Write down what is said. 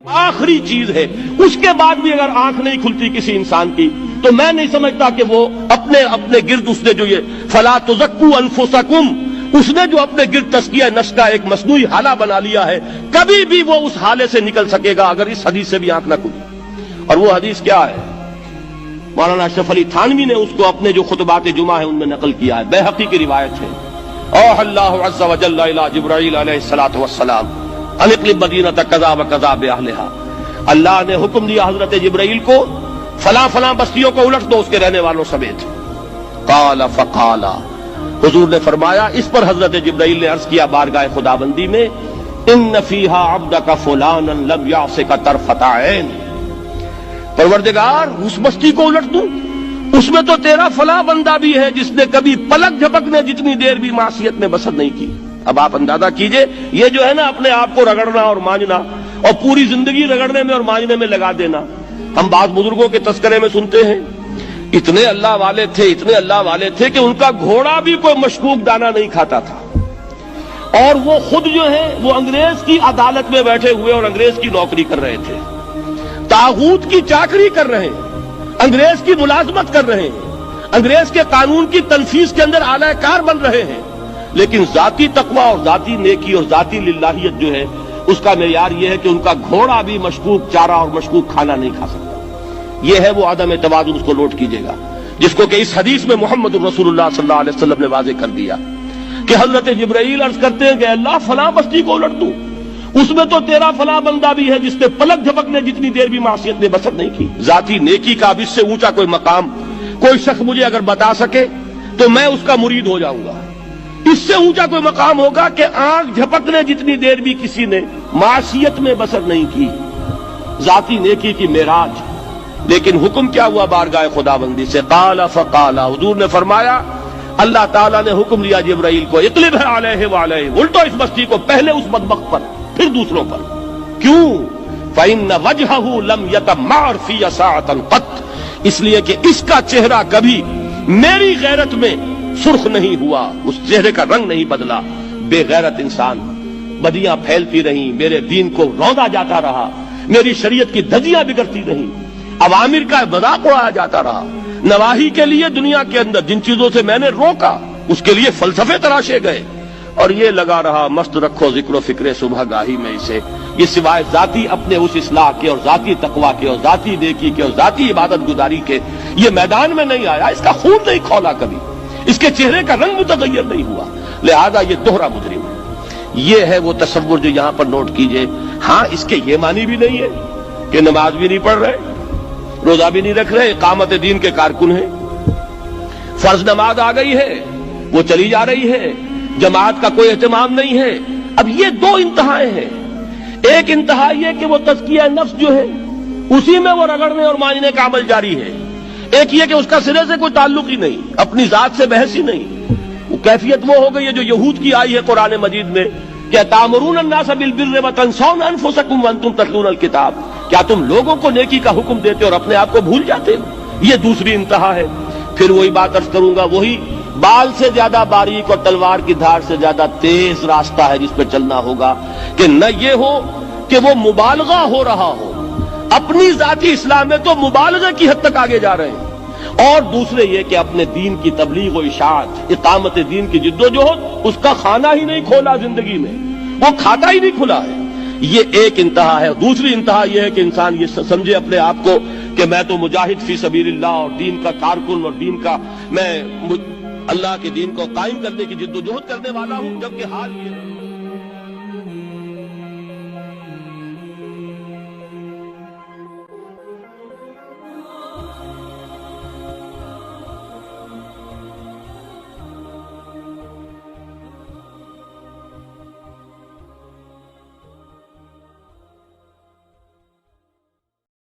آخری چیز ہے، اس کے بعد بھی اگر آنکھ نہیں کھلتی کسی انسان کی تو میں نہیں سمجھتا کہ وہ اپنے گرد اس نے جو یہ فلا تزکوا انفسکم، اس نے جو اپنے گرد تزکیہ نفس کا ایک مصنوعی حالہ بنا لیا ہے، کبھی بھی وہ اس حالے سے نکل سکے گا اگر اس حدیث سے بھی آنکھ نہ کھلی۔ اور وہ حدیث کیا ہے؟ مولانا اشرف علی تھانوی نے اس کو اپنے جو خطبات جمعہ ہیں ان میں نقل کیا ہے، بیہقی کی روایت ہے۔ اوحى اللہ عز وجل الى جبرائیل علیہ الصلوۃ والسلام ان اقلب مدینۃ کذا وکذا باہلھا، اللہ نے حکم دیا حضرت جبرائیل کو فلاں فلاں بستیوں کو الٹ دو اس کے رہنے والوں سمیت۔ قال فقال، حضور نے فرمایا، اس پر حضرت جبرائیل نے عرض کیا بارگاہ خداوندی میں، ان فیھا عبدک فلانا لم یعصک طرفۃ عین، پروردگار اس بستی کو الٹ دوں، اس میں تو تیرا فلاں بندہ بھی ہے جس نے کبھی پلک جھپکنے جتنی دیر بھی معصیت میں بسر نہیں کی۔ اب آپ اندازہ کیجئے، یہ جو ہے نا اپنے آپ کو رگڑنا اور مانجنا اور پوری زندگی رگڑنے میں اور مانجنے میں لگا دینا، ہم بعض بزرگوں کے تذکرے میں سنتے ہیں اتنے اللہ والے تھے کہ ان کا گھوڑا بھی کوئی مشکوک دانہ نہیں کھاتا تھا، اور وہ خود جو ہے وہ انگریز کی عدالت میں بیٹھے ہوئے اور انگریز کی نوکری کر رہے تھے، طاغوت کی چاکری کر رہے ہیں، انگریز کی ملازمت کر رہے ہیں، انگریز کے قانون کی تنفیذ کے اندر اعلی کار بن رہے ہیں، لیکن ذاتی تقوی اور ذاتی نیکی اور ذاتی للہیت جو ہے اس کا معیار یہ ہے کہ ان کا گھوڑا بھی مشکوک چارہ اور مشکوک کھانا نہیں کھا سکتا۔ یہ ہے وہ عدم توازن، اس کو نوٹ کیجئے گا، جس کو کہ اس حدیث میں محمد الرسول اللہ صلی اللہ علیہ وسلم نے واضح کر دیا کہ حضرت جبرائیل عرض کرتے ہیں کہ اللہ فلاں بستی کو الٹ دوں، اس میں تو تیرا فلاں بندہ بھی ہے جس نے پلک جھپکنے جتنی دیر بھی معصیت میں بسر نہیں کی۔ ذاتی نیکی کا اب اس سے اونچا کوئی مقام کوئی شخص مجھے اگر بتا سکے تو میں اس کا مرید ہو جاؤں گا۔ اس سے اونچا کوئی مقام ہوگا کہ آنکھ جھپکنے جتنی دیر بھی کسی نے معصیت میں بسر نہیں کی، ذاتی نیکی کی معراج۔ لیکن حکم کیا ہوا بارگاہ خداوندی سے؟ قال فقال، حضور نے فرمایا، اللہ تعالیٰ نے حکم دیا جبرائیل کو، اقلب علیہ وعلیہ، الٹو اس بستی کو، پہلے اس بدبخت پر پھر دوسروں پر۔ کیوں؟ فإن وجہہ لم یتمعر فی ساعۃ قط، اس لیے کہ اس کا چہرہ کبھی میری غیرت میں سرخ نہیں ہوا، اس چہرے کا رنگ نہیں بدلا۔ بے غیرت انسان، بدیاں پھیلتی رہیں، میرے دین کو روندا جاتا رہا، میری شریعت کی دھجیاں بگڑتی رہیں، عوامر کا مذاق اڑایا جاتا رہا، نواہی کے لیے دنیا کے اندر جن چیزوں سے میں نے روکا اس کے لیے فلسفے تراشے گئے، اور یہ لگا رہا مست رکھو ذکر و فکر صبح گاہی میں اسے، یہ سوائے ذاتی اپنے اس اصلاح کے اور ذاتی تقوی کے اور ذاتی نیکی کے اور ذاتی عبادت گزاری کے یہ میدان میں نہیں آیا، اس کا خون نہیں کھولا کبھی، اس کے چہرے کا رنگ متغیر نہیں ہوا، لہذا یہ دوہرا مجرم ہے۔ یہ ہے وہ تصور جو یہاں پر نوٹ کیجئے۔ ہاں، اس کے یہ معنی بھی نہیں ہے کہ نماز بھی نہیں پڑھ رہے، روزہ بھی نہیں رکھ رہے، اقامت دین کے کارکن ہیں، فرض نماز آ گئی ہے وہ چلی جا رہی ہے، جماعت کا کوئی اہتمام نہیں ہے۔ اب یہ دو انتہائیں ہیں، ایک انتہا یہ کہ وہ تزکیہ نفس جو ہے اسی میں وہ رگڑنے اور مانجنے کا عمل جاری ہے، ایک یہ کہ اس کا سرے سے کوئی تعلق ہی نہیں، اپنی ذات سے بحث ہی نہیں۔ وہ کیفیت وہ ہو گئی ہے جو یہود کی آئی ہے قرآن مجید میں کہ تأمرون الناس بالبر وتنسون انفسکم وانتم تتلون الکتاب، کیا تم لوگوں کو نیکی کا حکم دیتے اور اپنے آپ کو بھول جاتے ہو؟ یہ دوسری انتہا ہے۔ پھر وہی بات عرض کروں گا، وہی بال سے زیادہ باریک اور تلوار کی دھار سے زیادہ تیز راستہ ہے جس پہ چلنا ہوگا کہ نہ یہ ہو کہ وہ مبالغہ ہو رہا ہو، اپنی ذاتی اصلاح میں تو مبالغہ کی حد تک آگے جا رہے ہیں، اور دوسرے یہ کہ اپنے دین کی تبلیغ و اشاعت، اقامت دین کی جد و جہد، اس کا کھانا ہی نہیں کھولا زندگی میں، وہ کھاتا ہی نہیں کھلا ہے۔ یہ ایک انتہا ہے۔ دوسری انتہا یہ ہے کہ انسان یہ سمجھے اپنے آپ کو کہ میں تو مجاہد فی سبیل اللہ اور دین کا کارکن اور دین کا میں اللہ کے دین کو قائم کرنے کی جد و جہد کرنے والا ہوں، جبکہ حال یہ ہے